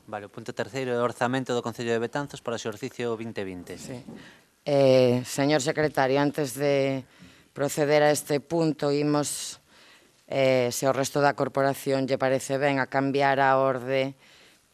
Vale, o punto terceiro é o orzamento do Concello de Betanzos para o exercicio 2020. Sí. Señor secretario, antes de proceder a este punto, imos, se o resto da corporación lle parece ben, a cambiar a orde,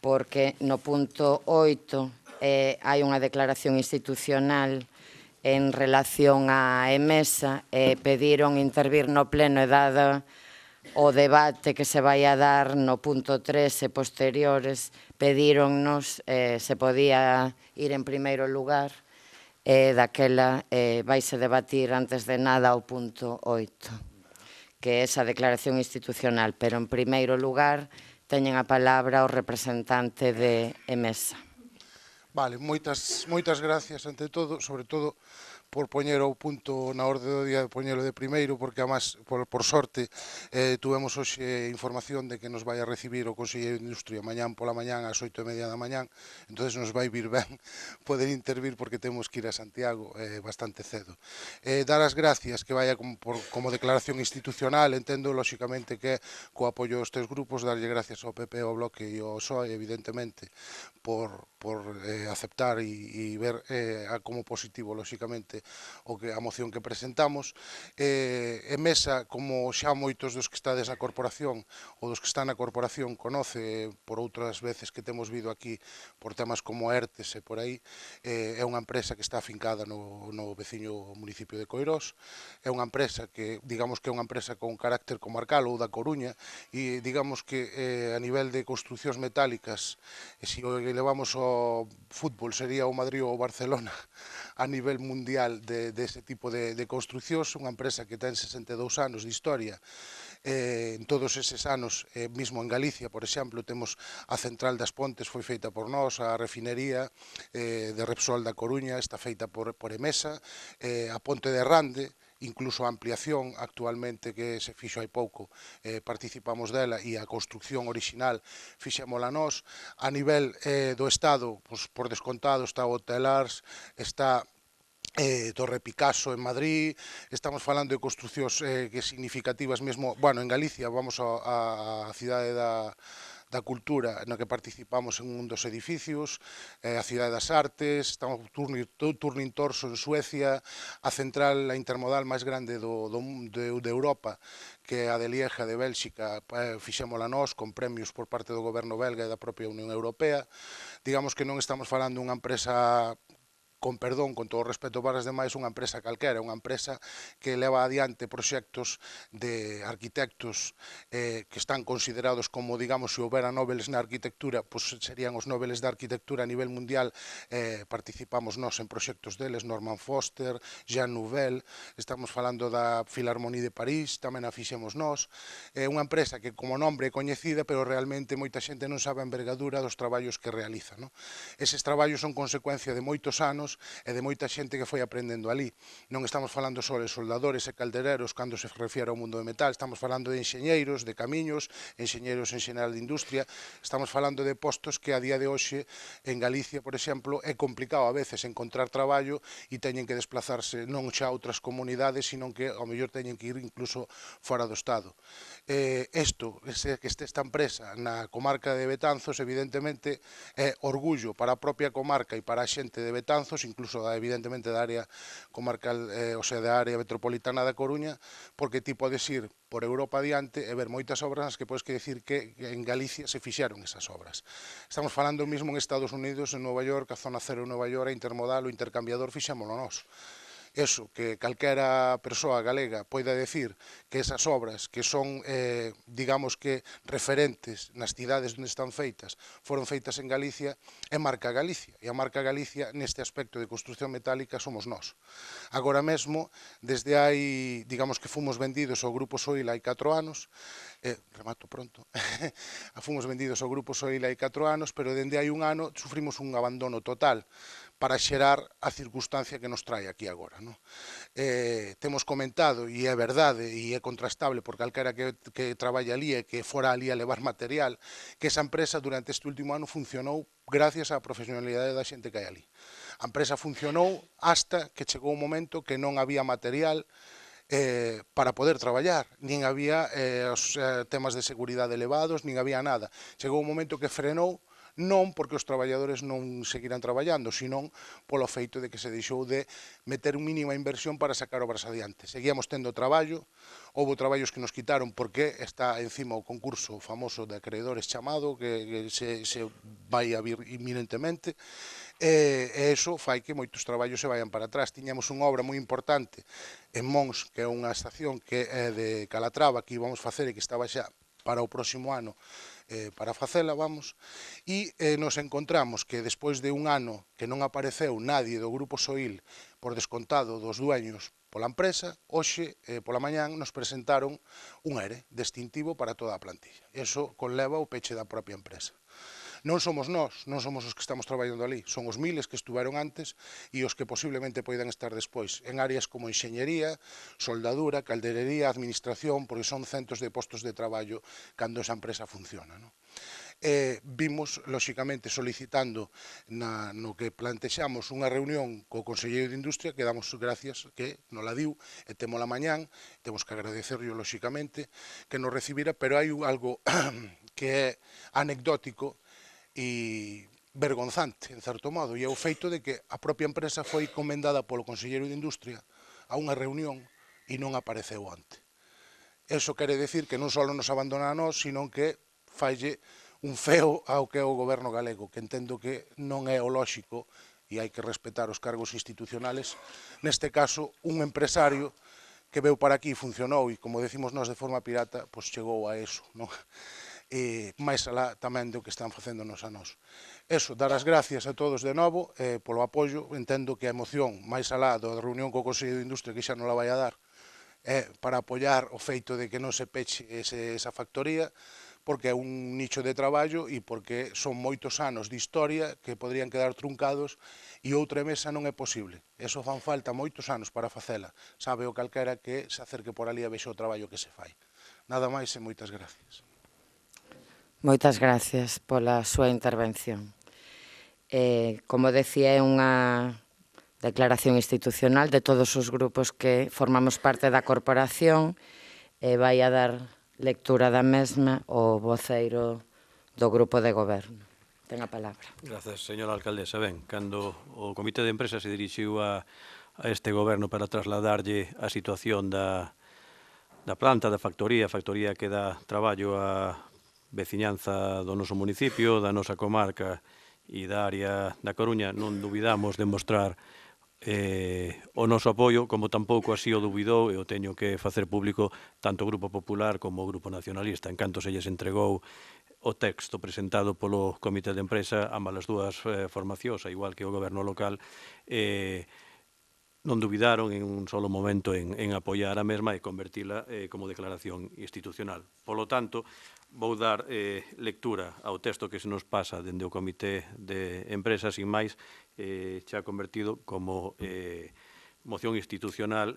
porque no punto 8 hai unha declaración institucional en relación á EMESA, pediron intervir no pleno e dado o debate que se vai a dar no punto 3 e posteriores, pedíronnos se podía ir en primeiro lugar, daquela vaise debatir antes de nada o punto 8, que é esa declaración institucional, pero en primeiro lugar teñen a palabra o representante de EMESA. Vale, moitas gracias ante todo, sobre todo por poñer o punto na orde do día, poñelo de primeiro, porque además, por sorte, tuvemos hoxe información de que nos vai a recibir o Conselleiro de Industria mañán pola mañán ás 8:30 da mañán, entonces nos vai vir ben poder intervir porque temos que ir a Santiago bastante cedo. Dar as gracias que vaya como declaración institucional, entendo lóxicamente que co apoio dos tres grupos, darlle gracias ao PP, ao Bloque e ao PSOE, evidentemente, por aceptar e ver como positivo, lóxicamente, a moción que presentamos. EMESA, como xa moitos dos que estades na corporación ou dos que están na corporación conoce por outras veces que temos vido aquí por temas como ERTES e por aí, é unha empresa que está afincada no veciño municipio de Coirós, é unha empresa que, digamos que é unha empresa con carácter comarcal ou da Coruña, e digamos que a nivel de construcións metálicas, e se o levamos ao fútbol sería o Madrid ou o Barcelona a nivel mundial dese tipo de construcións, unha empresa que ten 62 anos de historia. En todos eses anos, mismo en Galicia, por exemplo, temos a Central das Pontes, foi feita por nós, a refinería de Repsol da Coruña está feita por EMESA, a Ponte de Rande, incluso a ampliación actualmente que se fixo hai pouco, participamos dela, e a construcción orixinal fixémola nós. A nivel do Estado, por descontado, está o Hotel Ars, está Torre Picasso en Madrid, estamos falando de construcións que significativas mesmo, bueno, en Galicia vamos a cidade da cultura na que participamos en un dos edificios, a Cidade das Artes, estamos Turning Torso en Suecia, a central, a intermodal máis grande de Europa, que é a de Lieja de Bélxica, fixémola nós con premios por parte do goberno belga e da propia Unión Europea. Digamos que non estamos falando dunha empresa, con perdón, con todo o respeto para as demais, unha empresa calquera, unha empresa que leva adiante proxectos de arquitectos que están considerados como, digamos, se houbera Nobels na arquitectura, pois serían os Nobels da arquitectura a nivel mundial, participamos nós en proxectos deles, Norman Foster, Jean Nouvel, estamos falando da Philharmonie de París, tamén a fixemos nós. É unha empresa que como nombre é coñecida, pero realmente moita xente non sabe a envergadura dos traballos que realiza. Eses traballos son consecuencia de moitos anos e de moita xente que foi aprendendo ali. Non estamos falando só de soldadores e caldereros cando se refiere ao mundo do metal, estamos falando de enxeñeiros, de camiños, enxeñeiros en xeral de industria, estamos falando de postos que a día de hoxe en Galicia, por exemplo, é complicado a veces encontrar traballo e teñen que desplazarse non xa a outras comunidades, sino que ao mellor teñen que ir incluso fora do Estado. Que este esta empresa na comarca de Betanzos, evidentemente, é orgullo para a propia comarca e para a xente de Betanzos, incluso evidentemente da área comarcal, o sea, da área metropolitana da Coruña, porque ti podes ir por Europa adiante e ver moitas obras nas que podes que decir que en Galicia se fixeron esas obras. Estamos falando mesmo en Estados Unidos, en Nova York, a Zona Cero en Nova York, a Intermodal, o intercambiador fixémolo nós. Eso, que calquera persoa galega poida decir que esas obras que son, digamos que, referentes nas cidades onde están feitas, foron feitas en Galicia, é marca Galicia. E a marca Galicia, neste aspecto de construcción metálica, somos nós. Agora mesmo, desde hai, digamos que fomos vendidos ao Grupo Soil hai 4 anos, remato pronto, fomos vendidos ao Grupo Soil hai 4 anos, pero dende hai un ano sufrimos un abandono total para xerar a circunstancia que nos trae aquí agora. Temos comentado, e é verdade, e é contrastable por calquera que traballa ali e que fora ali a levar material, que esa empresa durante este último ano funcionou gracias á profesionalidade da xente que hai ali. A empresa funcionou hasta que chegou un momento que non había material para poder traballar, nin había os temas de seguridade elevados, nin había nada. Chegou un momento que frenou, non porque os traballadores non seguirán traballando, senón polo feito de que se deixou de meter un mínima inversión para sacar obras adiante. Seguíamos tendo traballo, houve traballos que nos quitaron porque está encima o concurso famoso de acreedores chamado, que se vai a vir inminentemente, e iso fai que moitos traballos se vayan para atrás. Tiñamos unha obra moi importante en Mons, que é unha estación que é de Calatrava, que íbamos facer e que estaba xa para o próximo ano para facela, vamos, e nos encontramos que despois de un ano que non apareceu nadie do Grupo Soil por descontado dos dueños pola empresa, hoxe, pola mañán, nos presentaron un ERE distintivo para toda a plantilla. Eso conleva o peche da propia empresa. Non somos nós, non somos os que estamos traballando ali, son os miles que estuveron antes e os que posiblemente poidan estar despois, en áreas como enxeñería, soldadura, calderería, administración, porque son centos de postos de traballo cando esa empresa funciona, non? Vimos, lóxicamente, solicitando no que plantexamos unha reunión co Conselleiro de Industria, que damos gracias que nos la diu, e temos la mañán, temos que agradecerlo, lóxicamente, que nos recibira, pero hai algo que é anecdótico e vergonzante, en certo modo, e é o feito de que a propia empresa foi comendada polo Conselleiro de Industria a unha reunión e non apareceu onte. Eso quere decir que non só nos abandona a nós, sino que falle un feo ao que é o goberno galego, que entendo que non é o lóxico e hai que respetar os cargos institucionales. Neste caso, un empresario que veu para aquí e funcionou e, como decimos nós de forma pirata, pois chegou a eso, non? E máis alá tamén do que están facéndonos a nós. Eso, dar as gracias a todos de novo polo apoio. Entendo que a emoción, máis alá da reunión co Consello de Industria, que xa non la vai a dar, é para apoiar o feito de que non se peche esa factoría, porque é un nicho de traballo e porque son moitos anos de historia que podrían quedar truncados e outra mesa non é posible. Eso fan falta moitos anos para facela. Sabe o calquera que se acerque por ali a vexe o traballo que se fai. Nada máis e moitas gracias. Moitas gracias pola súa intervención. Como decía, é unha declaración institucional de todos os grupos que formamos parte da corporación e vai a dar lectura da mesma o voceiro do grupo de goberno. Ten a palabra. Grazas, señora alcaldesa. Ben, cando o comité de empresa se dirixiu a este goberno para trasladarlle a situación da planta, da factoría que dá traballo á veciñanza do noso municipio, da nosa comarca e da área da Coruña, non dubidamos de mostrar o noso apoio, como tampouco así o dubidou, e o teño que facer público tanto o Grupo Popular como o Grupo Nacionalista, en canto se lles entregou o texto presentado polo Comité de Empresa, ambas as dúas formacións, igual que o Goberno local, non dubidaron en un solo momento en apoiar a mesma e convertila como declaración institucional. Polo tanto, vou dar lectura ao texto que se nos pasa dende o Comité de Empresa, sin máis, xa convertido como moción institucional,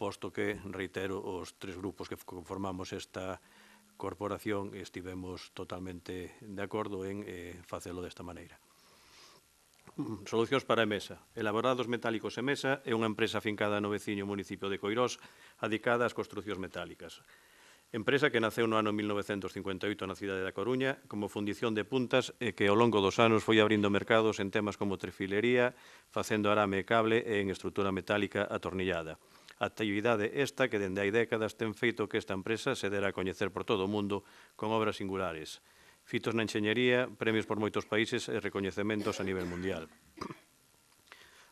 posto que, reitero, os tres grupos que conformamos esta corporación estivemos totalmente de acordo en facelo desta maneira. Solucións para Emesa. Elaborados Metálicos Emesa é unha empresa afincada no veciño municipio de Coirós, adicada ás construcións metálicas. Empresa que naceu no ano 1958 na cidade da Coruña como fundición de puntas e que ao longo dos anos foi abrindo mercados en temas como trefilería, facendo arame e cable e en estrutura metálica atornillada. Actividade esta que dende hai décadas ten feito que esta empresa se dera a coñecer por todo o mundo con obras singulares. Fitos na enxeñería, premios por moitos países e recoñecementos a nivel mundial.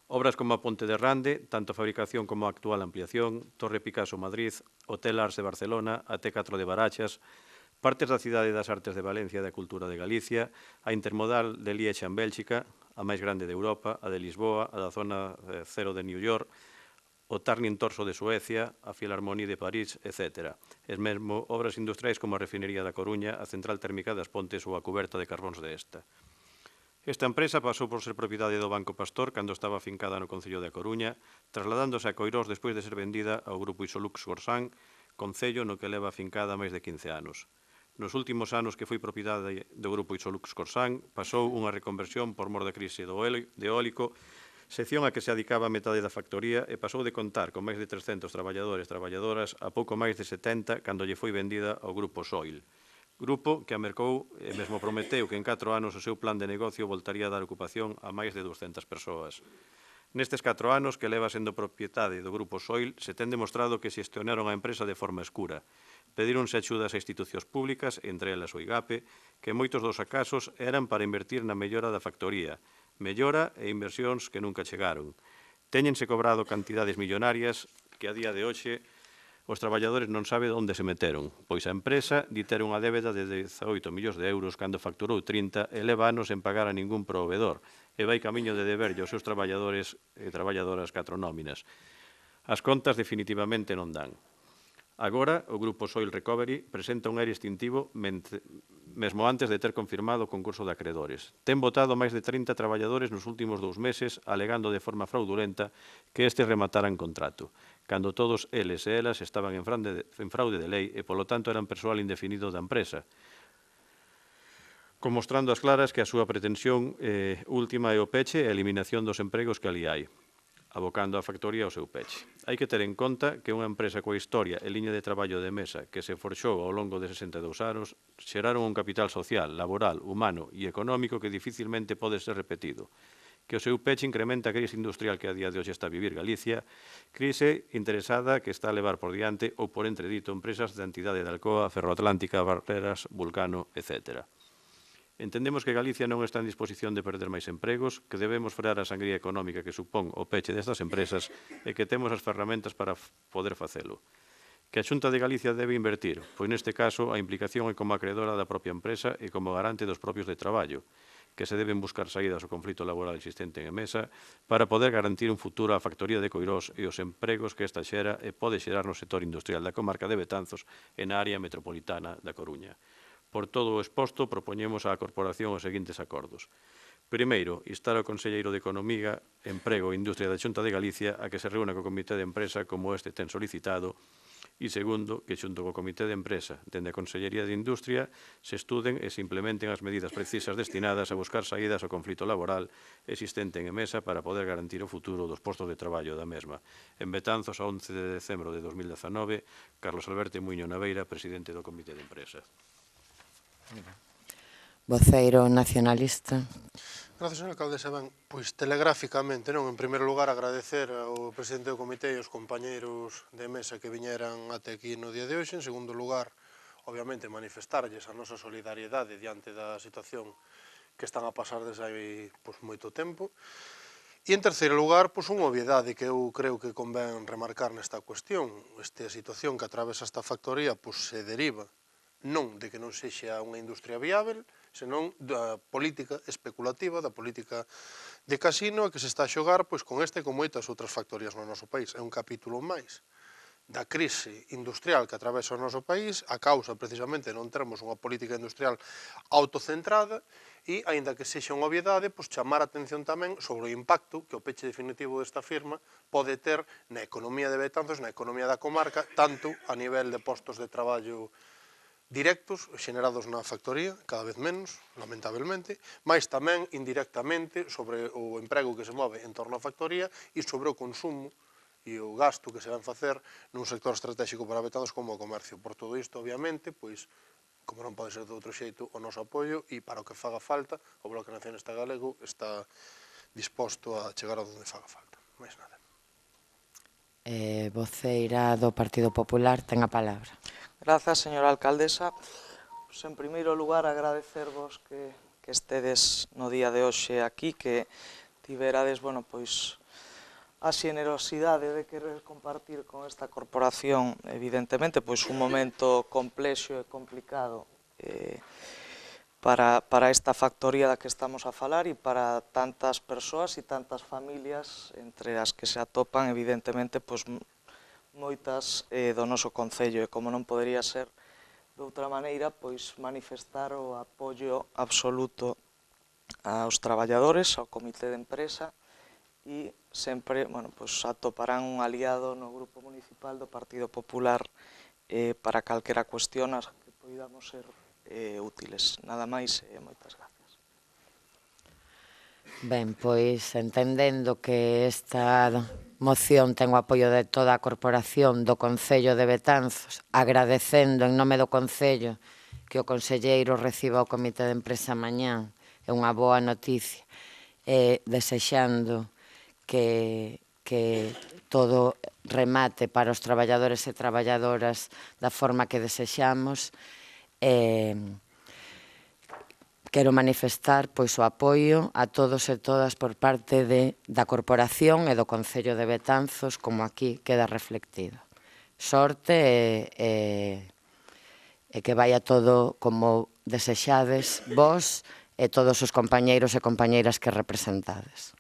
Obras como a Ponte de Rande, tanto a fabricación como a actual ampliación, Torre Picasso Madrid, Hotel Ars de Barcelona, a T4 de Baraxas, partes da Cidade das Artes de Valencia e da Cultura de Galicia, a Intermodal de Liexa en Bélxica, a máis grande de Europa, a de Lisboa, a da Zona Cero de New York, o Turning Torso de Suecia, a Filarmonie de París, etc. Es mesmo obras industriais como a refinería da Coruña, a central térmica das Pontes ou a cuberta de carbóns de esta. Esta empresa pasou por ser propiedade do Banco Pastor cando estaba afincada no Concello de A Coruña, trasladándose a Coirós despois de ser vendida ao Grupo Isolux Corsán, concello no que leva afincada máis de 15 anos. Nos últimos anos que foi propiedade do Grupo Isolux Corsán, pasou unha reconversión por mor da crise do eólico, sección a que se adicaba a metade da factoría e pasou de contar con máis de 300 traballadores e traballadoras a pouco máis de 70 cando lle foi vendida ao Grupo Soil. Grupo que amercou e mesmo prometeu que en 4 anos o seu plan de negocio voltaría a dar ocupación a máis de 200 persoas. Nestes 4 anos que leva sendo propiedade do Grupo Soil, se ten demostrado que xestionaron a empresa de forma escura. Pedíronse axudas a institucións públicas, entre elas o IGAPE, que en moitos dos casos eran para invertir na mellora da factoría, mellora e inversións que nunca chegaron. Téñense cobrado cantidades millonarias que a día de hoxe os traballadores non saben onde se meteron, pois a empresa di ter unha débeda de 18 millóns de euros cando facturou 30 e leva anos en pagar a ningún proveedor e vai camiño de deberlle aos seus traballadores e traballadoras 4 nóminas. As contas definitivamente non dan. Agora, o Grupo Soil Recovery presenta un ERE extintivo mesmo antes de ter confirmado o concurso de acreedores. Ten votado máis de 30 traballadores nos últimos 2 meses, alegando de forma fraudulenta que estes remataran contrato, cando todos eles e elas estaban en fraude de lei e, polo tanto, eran persoal indefinido da empresa, mostrando as claras que a súa pretensión última é o peche e a eliminación dos empregos que ali hai, abocando a factoría ao seu peche. Hai que ter en conta que unha empresa coa historia e liña de traballo de Mesa que se forxou ao longo de 62 anos xeraron un capital social, laboral, humano e económico que dificilmente pode ser repetido. Que o seu peche incrementa a crise industrial que a día de hoxe está a vivir Galicia, crise interesada que está a levar por diante ou por entredito empresas da entidade de Alcoa, Ferroatlántica, Barreras, Vulcano, etc. Entendemos que Galicia non está en disposición de perder máis empregos, que debemos frear a sangría económica que supón o peche destas empresas e que temos as ferramentas para poder facelo. Que a Xunta de Galicia debe invertir, pois neste caso a implicación é como acreedora da propia empresa e como garante dos propios de traballo, que se deben buscar saídas ao conflito laboral existente en Mesa para poder garantir un futuro á factoría de Coirós e os empregos que esta xera e pode xerar no sector industrial da comarca de Betanzos e na área metropolitana da Coruña. Por todo o exposto, propoñemos á Corporación os seguintes acordos. Primeiro, instar ao Conselleiro de Economía, Emprego e Industria da Xunta de Galicia a que se reúna co Comité de Empresa como este ten solicitado. E segundo, que xunto co Comité de Empresa, dende a Consellería de Industria, se estuden e se implementen as medidas precisas destinadas a buscar saídas ao conflito laboral existente en Emesa para poder garantir o futuro dos postos de traballo da mesma. En Betanzos, a 11 de decembro de 2019, Carlos Alberto Muiño Naveira, presidente do Comité de Empresa. Voceiro nacionalista. Gracias, señor alcaldesa. Ben, pois telegráficamente, non? En primeiro lugar, agradecer ao presidente do comité e aos compañeiros de mesa que viñeran até aquí no día de hoxe. En segundo lugar, obviamente, manifestarlles a nosa solidariedade diante da situación que están a pasar desde hai moito tempo. E, en terceiro lugar, unha obviedade que eu creo que convén remarcar nesta cuestión. Esta situación que atravesa esta factoría se deriva non de que non sexa unha industria viável, senón da política especulativa, da política de casino que se está a xogar con esta e con moitas outras factorías no noso país. É un capítulo máis da crise industrial que atravesa o noso país, a causa precisamente de non termos unha política industrial autocentrada e, aínda que sexa unha obviedade, chamar a atención tamén sobre o impacto que o peche definitivo desta firma pode ter na economía de Betanzos, na economía da comarca, tanto a nivel de postos de traballo directos xenerados na factoría, cada vez menos, lamentablemente, mas tamén indirectamente sobre o emprego que se move en torno á factoría e sobre o consumo e o gasto que se van facer nun sector estratégico para Betanzos como o comercio. Por todo isto, obviamente, como non pode ser de outro xeito, o noso apoio e para o que faga falta, o Bloque Nacionalista Galego está disposto a chegar a onde faga falta. Mais nada. Voceira do Partido Popular, ten a palabra. Grazas, señora alcaldesa. En primeiro lugar, agradecervos que estedes no día de hoxe aquí, que tiverades, a xenerosidade de querer compartir con esta corporación, evidentemente, un momento complexo e complicado para esta factoría da que estamos a falar e para tantas persoas e tantas familias, entre as que se atopan, evidentemente, moitas do noso concello, e como non podería ser de outra maneira, manifestar o apoio absoluto aos traballadores, ao comité de empresa, e sempre atoparán un aliado no grupo municipal do Partido Popular para calquera cuestión as que poidamos ser útiles. Nada máis e moitas gracias. Ben, entendendo que esta moción ten o apoio de toda a corporación do Concello de Betanzos, agradecendo en nome do Concello que o conselleiro reciba o comité de empresa mañá é unha boa noticia, desexando que todo remate para os traballadores e traballadoras da forma que desexamos. Quero manifestar o apoio a todos e todas por parte da Corporación e do Concello de Betanzos, como aquí queda reflectido. Sorte e que vaya todo como desexades vos e todos os compañeiros e compañeiras que representades.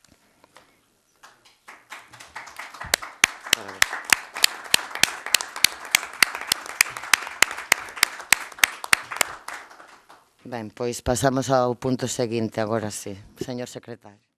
Ben, pois pasamos ao punto seguinte agora sí. Señor secretario.